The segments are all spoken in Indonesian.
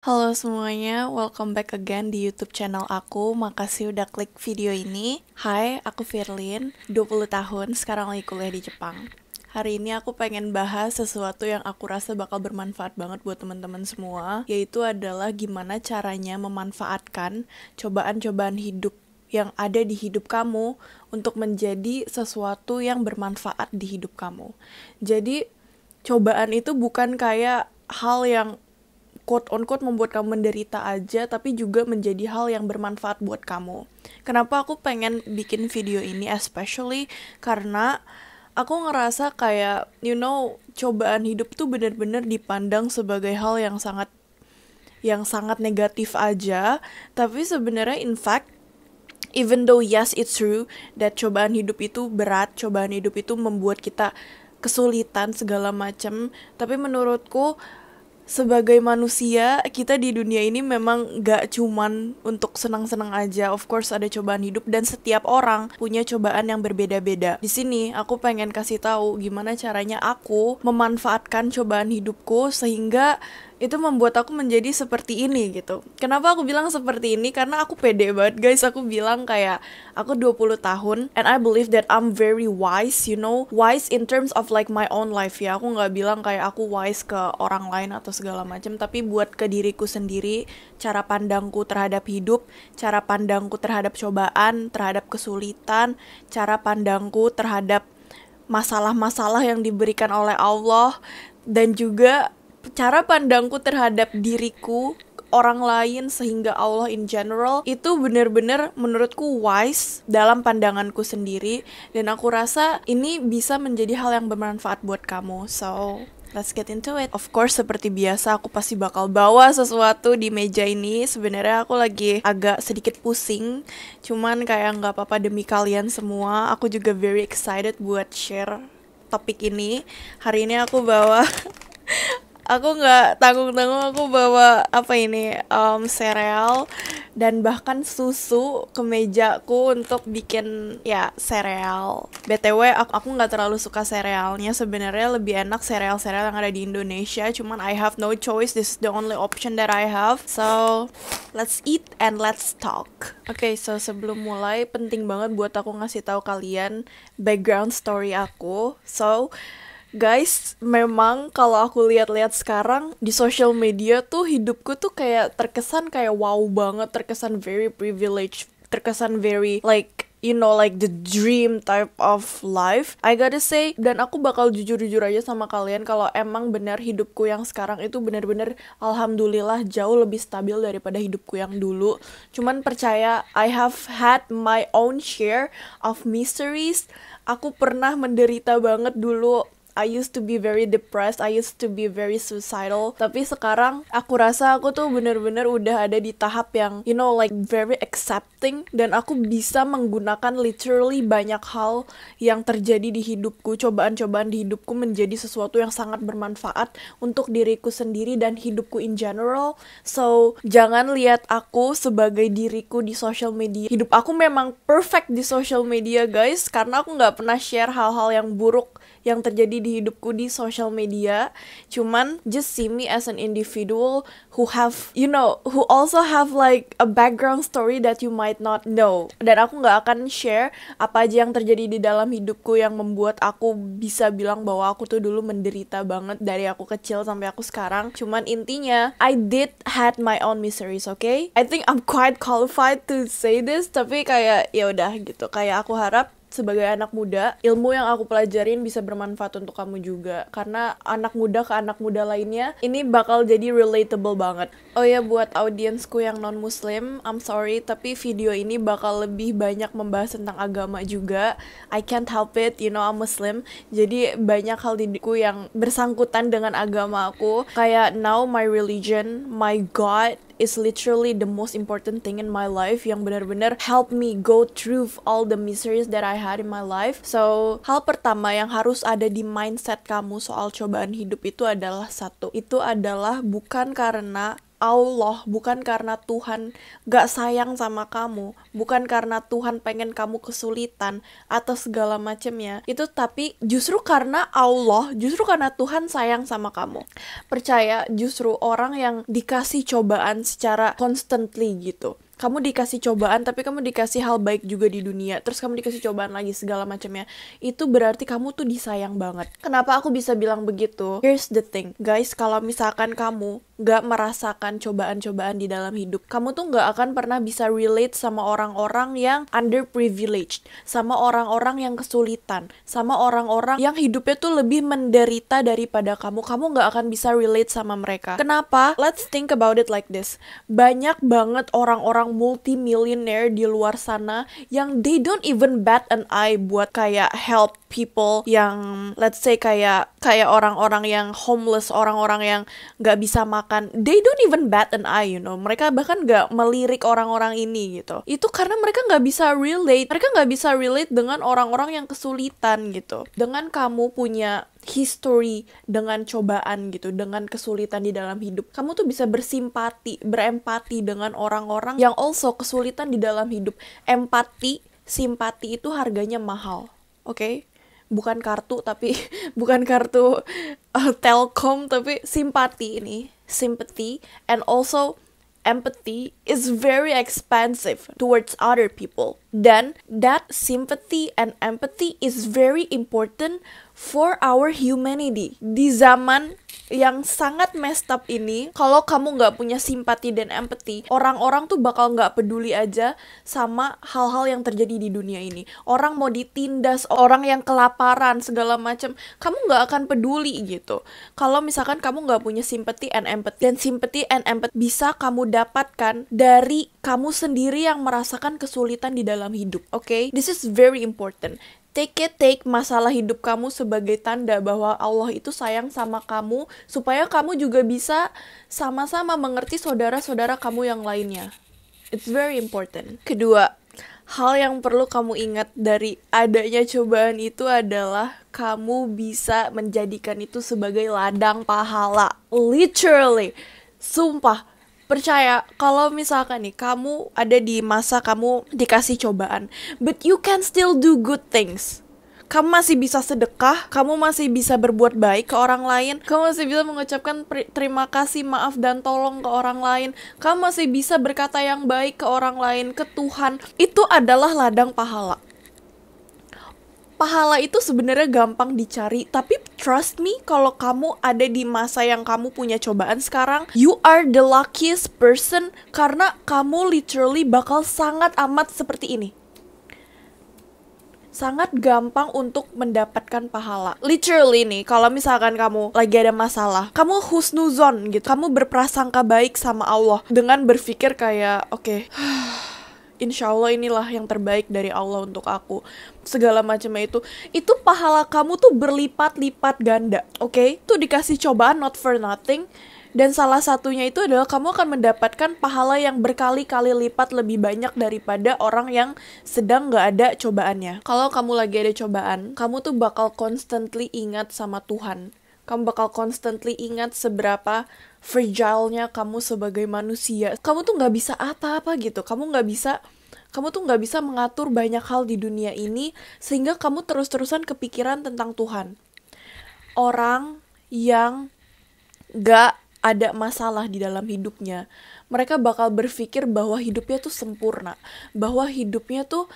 Halo semuanya, welcome back again di YouTube channel aku. Makasih udah klik video ini. Hai, aku Firlin, 20 tahun, sekarang lagi kuliah di Jepang. Hari ini aku pengen bahas sesuatu yang aku rasa bakal bermanfaat banget buat teman-teman semua, yaitu adalah gimana caranya memanfaatkan cobaan-cobaan hidup yang ada di hidup kamu untuk menjadi sesuatu yang bermanfaat di hidup kamu. Jadi, cobaan itu bukan kayak hal yang quote on quote membuat kamu menderita aja, tapi juga menjadi hal yang bermanfaat buat kamu. Kenapa aku pengen bikin video ini, especially karena aku ngerasa kayak cobaan hidup tuh bener-bener dipandang sebagai hal yang sangat negatif aja, tapi sebenarnya in fact, even though yes it's true that cobaan hidup itu berat, cobaan hidup itu membuat kita kesulitan segala macam, tapi menurutku sebagai manusia, kita di dunia ini memang gak cuman untuk senang-senang aja. Of course ada cobaan hidup dan setiap orang punya cobaan yang berbeda-beda. Di sini aku pengen kasih tahu gimana caranya aku memanfaatkan cobaan hidupku sehingga itu membuat aku menjadi seperti ini gitu. Kenapa aku bilang seperti ini? Karena aku pede banget guys. Aku bilang kayak aku 20 tahun and I believe that I'm very wise, wise in terms of like my own life ya. Aku nggak bilang kayak aku wise ke orang lain atau segala macam, tapi buat ke diriku sendiri, cara pandangku terhadap hidup, cara pandangku terhadap cobaan, terhadap kesulitan, cara pandangku terhadap masalah-masalah yang diberikan oleh Allah, dan juga cara pandangku terhadap diriku, orang lain, sehingga Allah in general, itu bener-bener menurutku wise dalam pandanganku sendiri, dan aku rasa ini bisa menjadi hal yang bermanfaat buat kamu. So let's get into it. Of course, seperti biasa aku pasti bakal bawa sesuatu di meja ini. Sebenarnya aku lagi agak sedikit pusing, cuman kayak nggak apa-apa demi kalian semua. Aku juga very excited buat share topik ini. Hari ini aku bawa aku nggak tanggung-tanggung, aku bawa apa ini, sereal dan bahkan susu ke mejaku untuk bikin ya sereal. BTW aku nggak terlalu suka serealnya, sebenarnya lebih enak sereal-sereal yang ada di Indonesia, cuman I have no choice, this is the only option that I have. So let's eat and let's talk. Okay, so sebelum mulai penting banget buat aku ngasih tahu kalian background story aku. So guys, memang kalau aku lihat-lihat sekarang di social media tuh hidupku tuh kayak terkesan kayak wow banget, terkesan very privileged, terkesan very like like the dream type of life. I gotta say, dan aku bakal jujur-jujur aja sama kalian kalau emang benar hidupku yang sekarang itu benar-benar alhamdulillah jauh lebih stabil daripada hidupku yang dulu. Cuman percaya, I have had my own share of miseries. Aku pernah menderita banget dulu. I used to be very depressed, I used to be very suicidal. Tapi sekarang aku rasa aku tuh bener-bener udah ada di tahap yang like very accepting, dan aku bisa menggunakan literally banyak hal yang terjadi di hidupku, cobaan-cobaan di hidupku menjadi sesuatu yang sangat bermanfaat untuk diriku sendiri dan hidupku in general. So jangan lihat aku sebagai diriku di social media. Hidup aku memang perfect di social media guys, karena aku nggak pernah share hal-hal yang buruk yang terjadi di hidupku di social media. Cuman just see me as an individual who have who also have like a background story that you might not know. Dan aku gak akan share apa aja yang terjadi di dalam hidupku yang membuat aku bisa bilang bahwa aku tuh dulu menderita banget dari aku kecil sampai aku sekarang. Cuman intinya I did had my own miseries, okay? I think I'm quite qualified to say this, tapi kayak ya udah gitu. Kayak aku harap sebagai anak muda, ilmu yang aku pelajarin bisa bermanfaat untuk kamu juga. Karena anak muda ke anak muda lainnya, ini bakal jadi relatable banget. Oh ya, buat audiensku yang non-muslim, I'm sorry, tapi video ini bakal lebih banyak membahas tentang agama juga. I can't help it, I'm Muslim. Jadi banyak hal di diriku yang bersangkutan dengan agama aku. Kayak now my religion, my God, is literally the most important thing in my life, yang benar-benar help me go through all the miseries that I had in my life. So, hal pertama yang harus ada di mindset kamu soal cobaan hidup itu adalah satu. Itu adalah bukan karena Allah, bukan karena Tuhan gak sayang sama kamu, bukan karena Tuhan pengen kamu kesulitan atau segala macamnya. Itu tapi justru karena Allah, justru karena Tuhan sayang sama kamu. Percaya, justru orang yang dikasih cobaan secara constantly gitu. Kamu dikasih cobaan tapi kamu dikasih hal baik juga di dunia, terus kamu dikasih cobaan lagi segala macamnya, itu berarti kamu tuh disayang banget. Kenapa aku bisa bilang begitu? Here's the thing guys, kalau misalkan kamu gak merasakan cobaan-cobaan di dalam hidup, kamu tuh gak akan pernah bisa relate sama orang-orang yang underprivileged, sama orang-orang yang kesulitan, sama orang-orang yang hidupnya tuh lebih menderita daripada kamu gak akan bisa relate sama mereka. Kenapa? Let's think about it like this. Banyak banget orang-orang multimillionaire di luar sana yang they don't even bat an eye buat kayak help people yang let's say kayak orang-orang yang homeless, orang-orang yang gak bisa makan. They don't even bat an eye, you know. Mereka bahkan gak melirik orang-orang ini gitu. Itu karena mereka gak bisa relate. Mereka gak bisa relate dengan orang-orang yang kesulitan gitu. Dengan kamu punya history dengan cobaan gitu, dengan kesulitan di dalam hidup, kamu tuh bisa bersimpati, berempati dengan orang-orang yang also kesulitan di dalam hidup. Empati, simpati itu harganya mahal, oke? Bukan kartu tapi bukan kartu Telkom, tapi simpati ini, sympathy and also empathy is very expensive towards other people. Dan that sympathy and empathy is very important for our humanity. Di zaman yang sangat messed up ini, kalau kamu gak punya simpati dan empathy, orang-orang tuh bakal gak peduli aja sama hal-hal yang terjadi di dunia ini. Orang mau ditindas, orang yang kelaparan, segala macam, kamu gak akan peduli gitu. Kalau misalkan kamu gak punya sympathy and empathy. Dan sympathy and empathy bisa kamu dapatkan dari kamu sendiri yang merasakan kesulitan di dalam hidup, okay? This is very important. Take masalah hidup kamu sebagai tanda bahwa Allah itu sayang sama kamu, supaya kamu juga bisa sama-sama mengerti saudara-saudara kamu yang lainnya. It's very important. Kedua, hal yang perlu kamu ingat dari adanya cobaan itu adalah kamu bisa menjadikan itu sebagai ladang pahala. Literally, sumpah. Percaya, kalau misalkan nih, kamu ada di masa kamu dikasih cobaan, but you can still do good things. Kamu masih bisa sedekah, kamu masih bisa berbuat baik ke orang lain, kamu masih bisa mengucapkan terima kasih, maaf, dan tolong ke orang lain, kamu masih bisa berkata yang baik ke orang lain, ke Tuhan. Itu adalah ladang pahala. Pahala itu sebenarnya gampang dicari, tapi trust me, kalau kamu ada di masa yang kamu punya cobaan sekarang, you are the luckiest person karena kamu literally bakal sangat amat seperti ini. Sangat gampang untuk mendapatkan pahala. Literally nih, kalau misalkan kamu lagi ada masalah, kamu husnuzon gitu, kamu berprasangka baik sama Allah dengan berpikir kayak, oke, insya Allah inilah yang terbaik dari Allah untuk aku, segala macamnya itu pahala kamu tuh berlipat-lipat ganda, oke? Tuh dikasih cobaan not for nothing, dan salah satunya itu adalah kamu akan mendapatkan pahala yang berkali-kali lipat lebih banyak daripada orang yang sedang gak ada cobaannya. Kalau kamu lagi ada cobaan, kamu tuh bakal constantly ingat sama Tuhan. Kamu bakal constantly ingat seberapa fragile-nya kamu sebagai manusia. Kamu tuh gak bisa apa-apa gitu. Kamu tuh gak bisa mengatur banyak hal di dunia ini, sehingga kamu terus-terusan kepikiran tentang Tuhan. Orang yang gak ada masalah di dalam hidupnya, mereka bakal berpikir bahwa hidupnya tuh sempurna, bahwa hidupnya tuh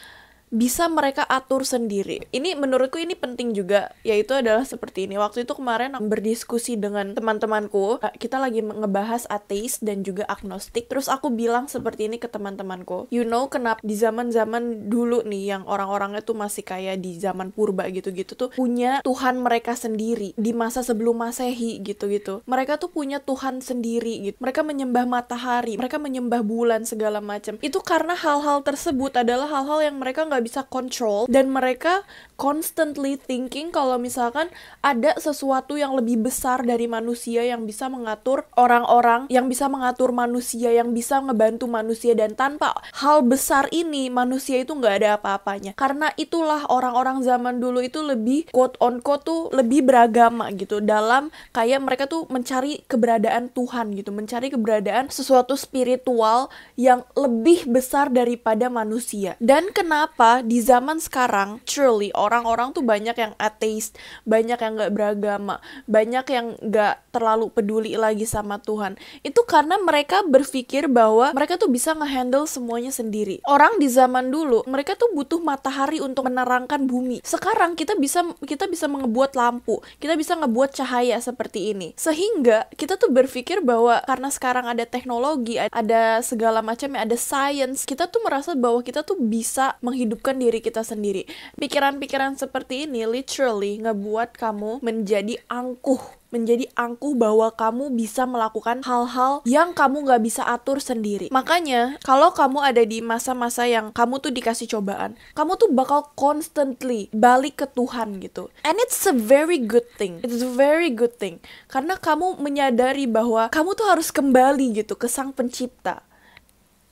bisa mereka atur sendiri. Ini menurutku ini penting juga, yaitu adalah seperti ini. Waktu itu kemarin aku berdiskusi dengan teman-temanku, kita lagi ngebahas ateis dan juga agnostik. Terus aku bilang seperti ini ke teman-temanku, you know kenapa di zaman-zaman dulu nih, yang orang-orangnya tuh masih kayak di zaman purba gitu-gitu tuh punya Tuhan mereka sendiri. Di masa sebelum Masehi gitu-gitu, mereka tuh punya Tuhan sendiri gitu. Mereka menyembah matahari, mereka menyembah bulan, segala macam. Itu karena hal-hal tersebut adalah hal-hal yang mereka nggak nggak bisa control, dan mereka constantly thinking kalau misalkan ada sesuatu yang lebih besar dari manusia yang bisa mengatur orang-orang, yang bisa mengatur manusia, yang bisa ngebantu manusia, dan tanpa hal besar ini manusia itu nggak ada apa-apanya. Karena itulah orang-orang zaman dulu itu lebih quote on quote tuh lebih beragama gitu, dalam kayak mereka tuh mencari keberadaan Tuhan gitu, mencari keberadaan sesuatu spiritual yang lebih besar daripada manusia. Dan kenapa di zaman sekarang truly orang-orang tuh banyak yang ateis, banyak yang gak beragama, banyak yang gak terlalu peduli lagi sama Tuhan, itu karena mereka berpikir bahwa mereka tuh bisa ngehandle semuanya sendiri. Orang di zaman dulu, mereka tuh butuh matahari untuk menerangkan bumi. Sekarang kita bisa ngebuat lampu, kita bisa ngebuat cahaya seperti ini. Sehingga kita tuh berpikir bahwa karena sekarang ada teknologi, ada segala macam, ada science, kita tuh merasa bahwa kita tuh bisa menghidupkan diri kita sendiri. Pikiran-pikiran seperti ini literally ngebuat kamu menjadi angkuh bahwa kamu bisa melakukan hal-hal yang kamu gak bisa atur sendiri. Makanya, kalau kamu ada di masa-masa yang kamu tuh dikasih cobaan, kamu tuh bakal constantly balik ke Tuhan gitu. And it's a very good thing. It's a very good thing. Karena kamu menyadari bahwa kamu tuh harus kembali gitu ke Sang Pencipta.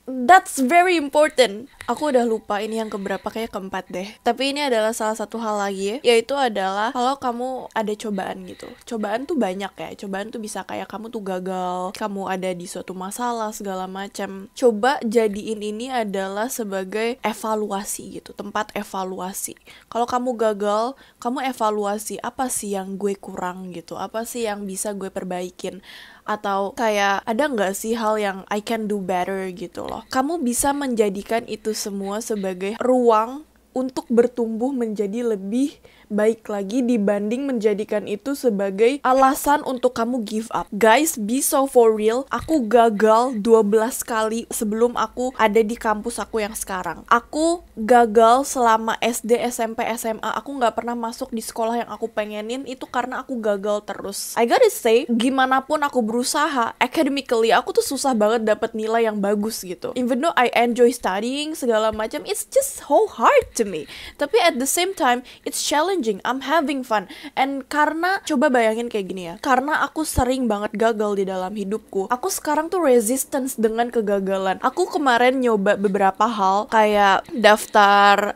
That's very important. Aku udah lupa ini yang keberapa, kayak keempat deh. Tapi ini adalah salah satu hal lagi ya, yaitu adalah kalau kamu ada cobaan gitu. Cobaan tuh banyak ya. Cobaan tuh bisa kayak kamu tuh gagal, kamu ada di suatu masalah segala macam. Coba jadiin ini adalah sebagai evaluasi gitu, tempat evaluasi. Kalau kamu gagal, kamu evaluasi apa sih yang gue kurang gitu, apa sih yang bisa gue perbaikin, atau kayak ada nggak sih hal yang I can do better gitu loh. Kamu bisa menjadikan itu semua sebagai ruang untuk bertumbuh menjadi lebih baik lagi dibanding menjadikan itu sebagai alasan untuk kamu give up. Guys, be so for real. Aku gagal 12 kali sebelum aku ada di kampus aku yang sekarang. Aku gagal selama SD, SMP, SMA. Aku gak pernah masuk di sekolah yang aku pengenin, itu karena aku gagal terus. I gotta say, gimana pun aku berusaha, academically aku tuh susah banget dapet nilai yang bagus gitu. Even though I enjoy studying segala macam, it's just so hard to me. Tapi at the same time, it's challenging. I'm having fun. And karena, coba bayangin kayak gini ya, karena aku sering banget gagal di dalam hidupku, aku sekarang tuh resistance dengan kegagalan. Aku kemarin nyoba beberapa hal, kayak daftar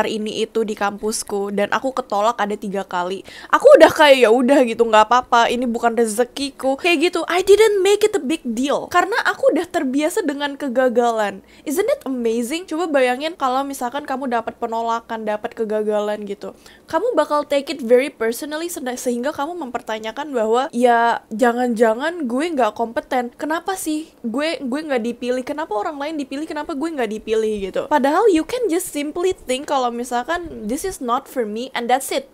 ini itu di kampusku, dan aku ketolak ada 3 kali. Aku udah kayak ya udah gitu, nggak apa-apa, ini bukan rezekiku, kayak gitu. I didn't make it a big deal karena aku udah terbiasa dengan kegagalan. Isn't it amazing? Coba bayangin kalau misalkan kamu dapat penolakan, dapat kegagalan gitu, kamu bakal take it very personally, sehingga kamu mempertanyakan bahwa ya jangan-jangan gue nggak kompeten. Kenapa sih gue nggak dipilih? Kenapa orang lain dipilih? Kenapa gue nggak dipilih gitu? Padahal you can just simply think kalau misalkan this is not for me and that's it.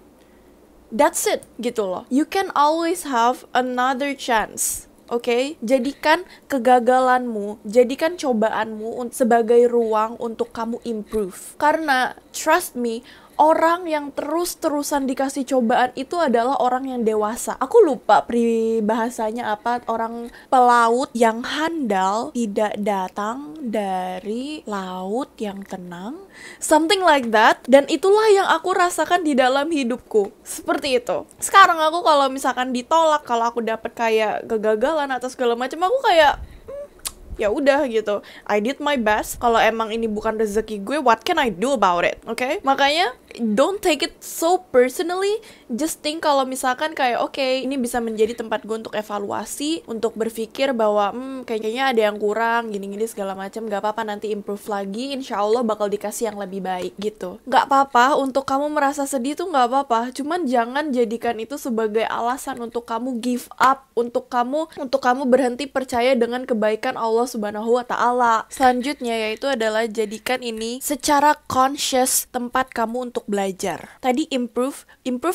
That's it gitu loh. You can always have another chance. Oke, jadikan kegagalanmu, jadikan cobaanmu sebagai ruang untuk kamu improve. Karena trust me, orang yang terus-terusan dikasih cobaan itu adalah orang yang dewasa. Aku lupa peribahasanya apa, orang pelaut yang handal tidak datang dari laut yang tenang, something like that. Dan itulah yang aku rasakan di dalam hidupku, seperti itu. Sekarang aku kalau misalkan ditolak, kalau aku dapat kayak kegagalan atau segala macam, aku kayak ya udah gitu, I did my best. Kalau emang ini bukan rezeki gue, what can I do about it? Okay? Makanya don't take it so personally. Just think kalau misalkan kayak ini bisa menjadi tempat gue untuk evaluasi, untuk berpikir bahwa kayaknya ada yang kurang, gini-gini segala macam. Gak apa-apa, nanti improve lagi, insya Allah bakal dikasih yang lebih baik gitu. Gak apa-apa untuk kamu merasa sedih tuh, gak apa-apa. Cuman jangan jadikan itu sebagai alasan untuk kamu give up, untuk kamu berhenti percaya dengan kebaikan Allah Subhanahu wa Ta'ala. Selanjutnya yaitu adalah jadikan ini secara conscious tempat kamu untuk untuk belajar. Tadi improve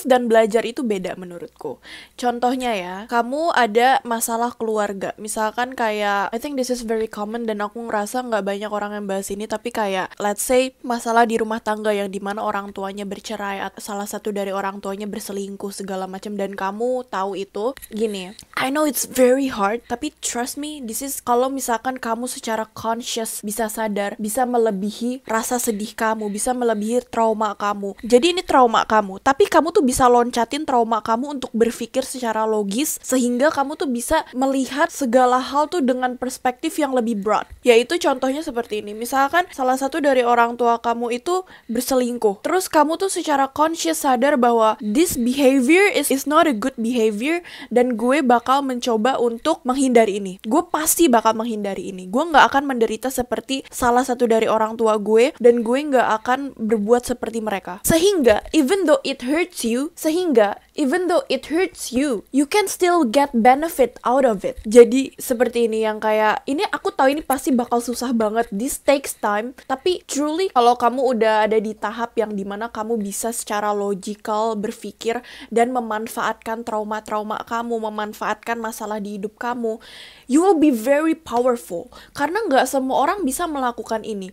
dan belajar itu beda menurutku. Contohnya ya, kamu ada masalah keluarga. Misalkan kayak, I think this is very common dan aku ngerasa nggak banyak orang yang bahas ini, tapi kayak, let's say, masalah di rumah tangga yang dimana orang tuanya bercerai, atau salah satu dari orang tuanya berselingkuh segala macam, dan kamu tahu itu. Gini, I know it's very hard, tapi trust me, this is kalau misalkan kamu secara conscious bisa sadar, bisa melebihi rasa sedih kamu, bisa melebihi trauma kamu. Jadi ini trauma kamu, tapi kamu tuh bisa loncatin trauma kamu untuk berpikir secara logis, sehingga kamu tuh bisa melihat segala hal tuh dengan perspektif yang lebih broad. Yaitu contohnya seperti ini, misalkan salah satu dari orang tua kamu itu berselingkuh, terus kamu tuh secara conscious sadar bahwa this behavior is not a good behavior, dan gue bakal mencoba untuk menghindari ini. Gue pasti bakal menghindari ini. Gue gak akan menderita seperti salah satu dari orang tua gue, dan gue gak akan berbuat seperti mereka. Sehingga even though it hurts you, you can still get benefit out of it. Jadi seperti ini, yang kayak ini aku tahu ini pasti bakal susah banget, this takes time, tapi truly kalau kamu udah ada di tahap yang dimana kamu bisa secara logical berpikir dan memanfaatkan trauma-trauma kamu, memanfaatkan masalah di hidup kamu, you will be very powerful. Karena nggak semua orang bisa melakukan ini.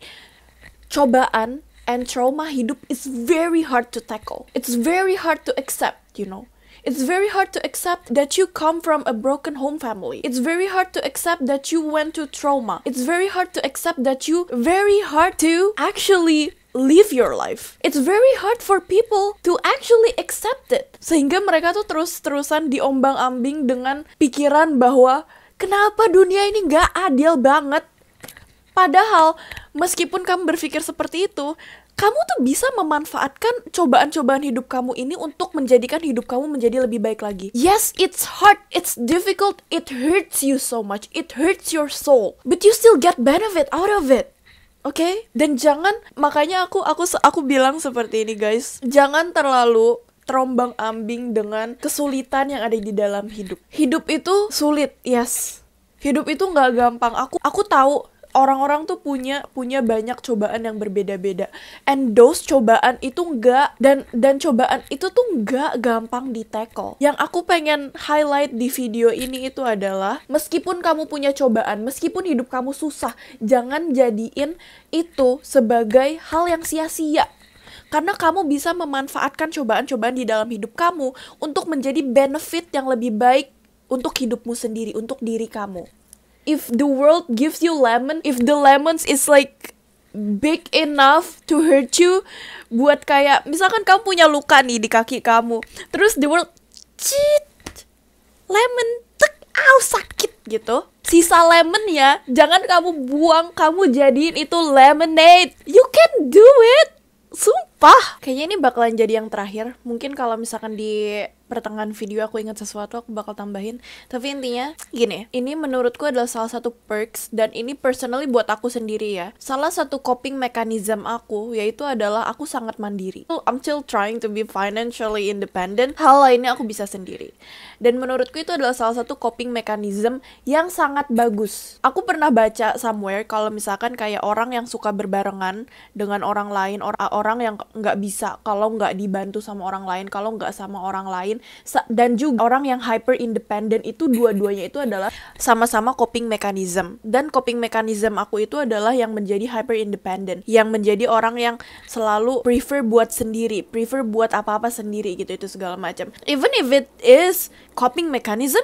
Cobaan and trauma hidup is very hard to tackle. It's very hard to accept, you know. It's very hard to accept that you come from a broken home family. It's very hard to accept that you went to trauma. It's very hard to accept that you very hard to actually live your life. It's very hard for people to actually accept it. Sehingga mereka tuh terus-terusan diombang-ambing dengan pikiran bahwa kenapa dunia ini gak adil banget. Padahal meskipun kamu berpikir seperti itu, kamu tuh bisa memanfaatkan cobaan-cobaan hidup kamu ini untuk menjadikan hidup kamu menjadi lebih baik lagi. Yes, it's hard, it's difficult, it hurts you so much, it hurts your soul, but you still get benefit out of it. Okay? Dan jangan, makanya aku bilang seperti ini guys, jangan terlalu terombang-ambing dengan kesulitan yang ada di dalam hidup. Hidup itu sulit, yes. Hidup itu nggak gampang. Aku tahu orang-orang tuh punya banyak cobaan yang berbeda-beda, and those cobaan itu dan cobaan itu tuh nggak gampang di-tackle. Yang aku pengen highlight di video ini itu adalah, meskipun kamu punya cobaan, meskipun hidup kamu susah, jangan jadiin itu sebagai hal yang sia-sia. Karena kamu bisa memanfaatkan cobaan-cobaan di dalam hidup kamu untuk menjadi benefit yang lebih baik untuk hidupmu sendiri, untuk diri kamu. If the world gives you lemon, if the lemons is like big enough to hurt you, buat kayak, misalkan kamu punya luka nih di kaki kamu, terus the world, lemon, sakit gitu. Sisa lemonnya, jangan kamu buang, kamu jadiin itu lemonade. You can do it. Sumpah. Kayaknya ini bakalan jadi yang terakhir. Mungkin kalau misalkan di pertengahan video aku ingat sesuatu, aku bakal tambahin. Tapi intinya gini, ini menurutku adalah salah satu perks, dan ini personally buat aku sendiri ya. Salah satu coping mechanism aku yaitu adalah aku sangat mandiri. I'm still trying to be financially independent. Hal lainnya aku bisa sendiri. Dan menurutku itu adalah salah satu coping mechanism yang sangat bagus. Aku pernah baca somewhere kalau misalkan kayak orang yang suka berbarengan dengan orang lain, orang yang nggak bisa kalau nggak dibantu sama orang lain, kalau nggak sama orang lain, dan juga orang yang hyper independent, itu dua-duanya itu adalah sama-sama coping mechanism. Dan coping mechanism aku itu adalah yang menjadi hyper independent, yang menjadi orang yang selalu prefer buat sendiri, prefer buat apa-apa sendiri gitu, itu segala macam. Even if it is coping mechanism,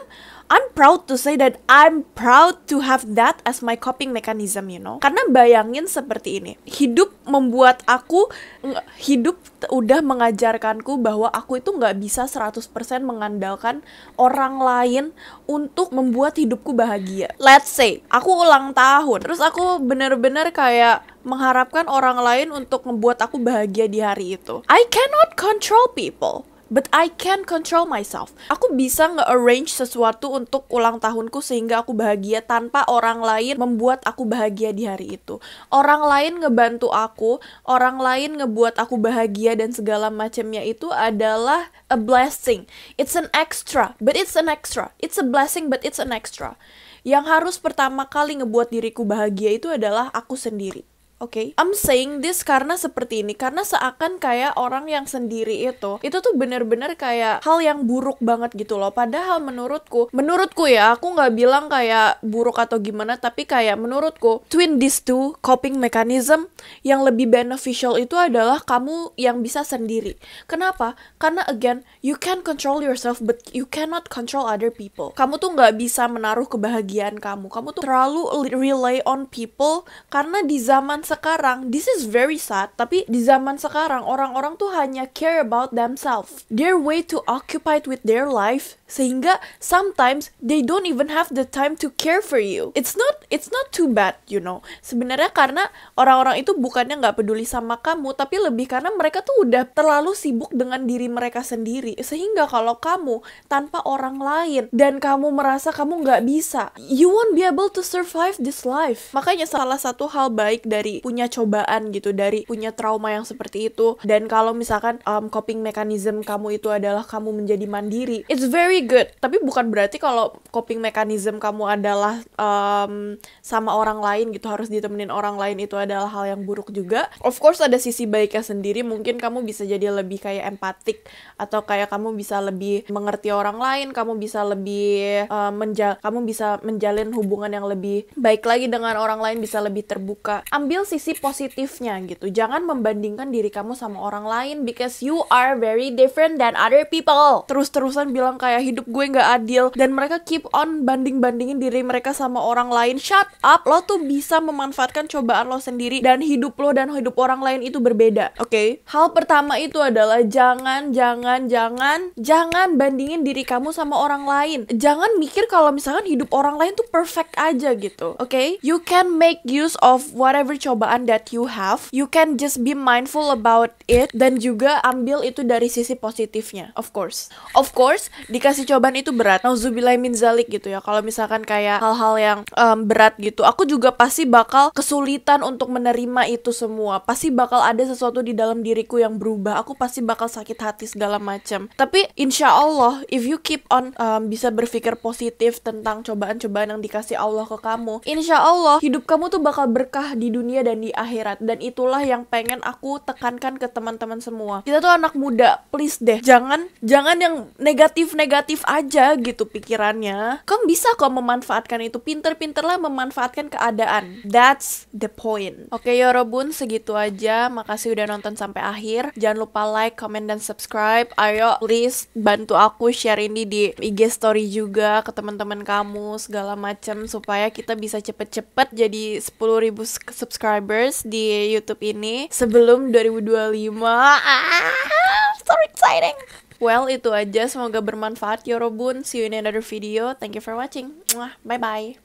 I'm proud to say that I'm proud to have that as my coping mechanism, you know. Karena bayangin seperti ini, hidup udah mengajarkanku bahwa aku itu nggak bisa 100% mengandalkan orang lain untuk membuat hidupku bahagia. Let's say, aku ulang tahun, terus aku bener-bener kayak mengharapkan orang lain untuk membuat aku bahagia di hari itu. I cannot control people, but I can control myself. Aku bisa nge-arrange sesuatu untuk ulang tahunku sehingga aku bahagia tanpa orang lain membuat aku bahagia di hari itu. Orang lain ngebantu aku, orang lain ngebuat aku bahagia dan segala macamnya, itu adalah a blessing. It's an extra, but it's an extra. It's a blessing, but it's an extra. Yang harus pertama kali ngebuat diriku bahagia itu adalah aku sendiri. Oke, I'm saying this karena seperti ini, karena seakan kayak orang yang sendiri itu tuh bener-bener kayak hal yang buruk banget gitu loh. Padahal menurutku ya, aku nggak bilang kayak buruk atau gimana, tapi kayak menurutku, between these two coping mechanism, yang lebih beneficial itu adalah kamu yang bisa sendiri. Kenapa? Karena again, you can control yourself, but you cannot control other people. Kamu tuh nggak bisa menaruh kebahagiaan kamu tuh terlalu rely on people, karena di zaman sekarang, this is very sad, tapi di zaman sekarang orang-orang tuh hanya care about themselves. They're way too occupied with their life, sehingga sometimes they don't even have the time to care for you. It's not too bad, you know. Sebenarnya karena orang-orang itu bukannya nggak peduli sama kamu, tapi lebih karena mereka tuh udah terlalu sibuk dengan diri mereka sendiri, sehingga kalau kamu tanpa orang lain dan kamu merasa kamu nggak bisa, you won't be able to survive this life. Makanya salah satu hal baik dari punya cobaan gitu, dari punya trauma yang seperti itu, dan kalau misalkan coping mechanism kamu itu adalah kamu menjadi mandiri, it's very good. Tapi bukan berarti kalau coping mechanism kamu adalah sama orang lain gitu, harus ditemenin orang lain, itu adalah hal yang buruk juga. Of course ada sisi baiknya sendiri, mungkin kamu bisa jadi lebih kayak empatik, atau kayak kamu bisa lebih mengerti orang lain, kamu bisa lebih kamu bisa menjalin hubungan yang lebih baik lagi dengan orang lain, bisa lebih terbuka. Ambil sisi positifnya gitu, jangan membandingkan diri kamu sama orang lain, because you are very different than other people. Terus-terusan bilang kayak hidup gue nggak adil, dan mereka keep on banding-bandingin diri mereka sama orang lain. Shut up, lo tuh bisa memanfaatkan cobaan lo sendiri, dan hidup lo dan hidup orang lain itu berbeda. Oke? Hal pertama itu adalah jangan bandingin diri kamu sama orang lain. Jangan mikir kalau misalkan hidup orang lain tuh perfect aja gitu. Oke? You can make use of whatever cobaan that you have. You can just be mindful about it, dan juga ambil itu dari sisi positifnya. Of course, dikasih cobaan itu berat. Nauzubillah min zalik gitu ya. Kalau misalkan kayak hal-hal yang berat gitu, aku juga pasti bakal kesulitan untuk menerima itu semua. Pasti bakal ada sesuatu di dalam diriku yang berubah. Aku pasti bakal sakit hati segala macam. Tapi insya Allah, if you keep on bisa berpikir positif tentang cobaan-cobaan yang dikasih Allah ke kamu, insya Allah hidup kamu tuh bakal berkah di dunia dan di akhirat. Dan itulah yang pengen aku tekankan ke teman-teman semua. Kita tuh anak muda, please deh, jangan yang negatif aja gitu pikirannya. Kamu bisa kok memanfaatkan itu, pinter-pinterlah memanfaatkan keadaan. That's the point. Oke, Yorobun, segitu aja. Makasih udah nonton sampai akhir. Jangan lupa like, comment, dan subscribe. Ayo please bantu aku share ini di IG story juga ke teman-teman kamu segala macam, supaya kita bisa cepet-cepet jadi 10.000 subscribers di YouTube ini sebelum 2025. So exciting. Well, itu aja. Semoga bermanfaat, Yorobun. See you in another video. Thank you for watching. Bye-bye.